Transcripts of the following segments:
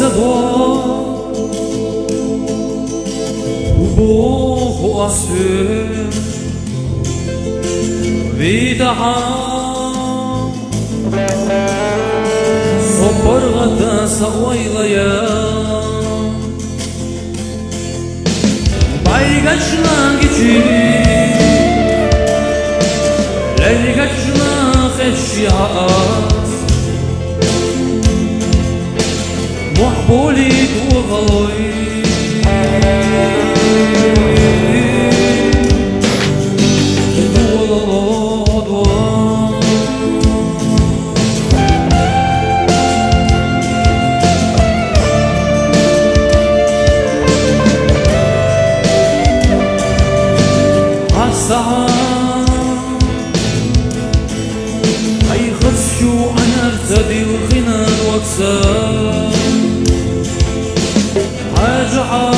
dor, o povo a ser vida صبر غدا سويليا بايغاشنا جيجي ليغاشنا خشيات محبولي وغلوي أي خدشو أنا ارتدي وخنان واكسر حاجة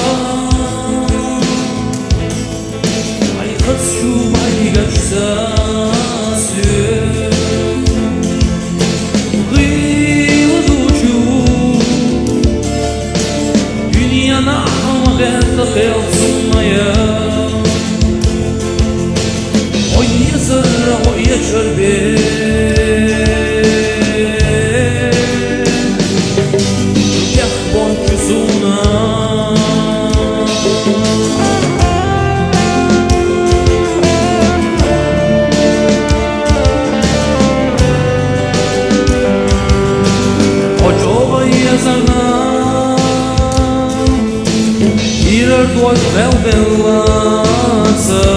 أي خدشو أي قشاسي غير وزوجو دنيا نحن غير خير صنايا ويا شربي يخبون كسونا وجوبا يزرنا يرد والبل بلانسا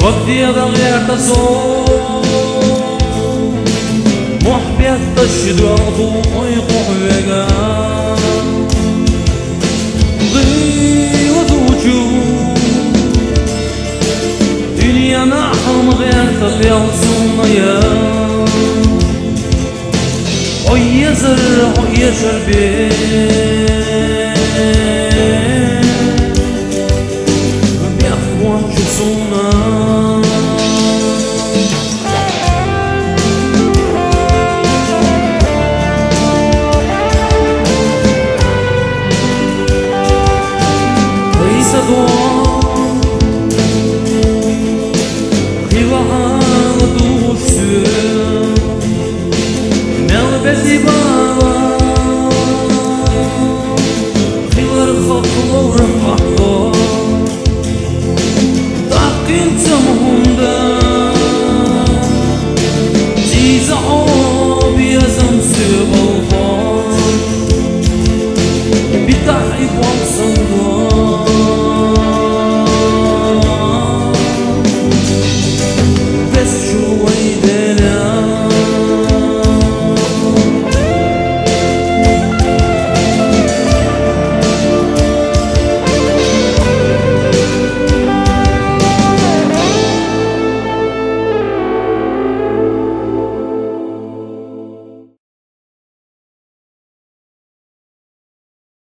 غطي ضغير تصور محبيت تشدو ويقوح ويقا ضي وضوجو دنيا نحن غير تبيع صنايا ويا زرع ويا شربي بيخوان شصونا Хилаан души, мел без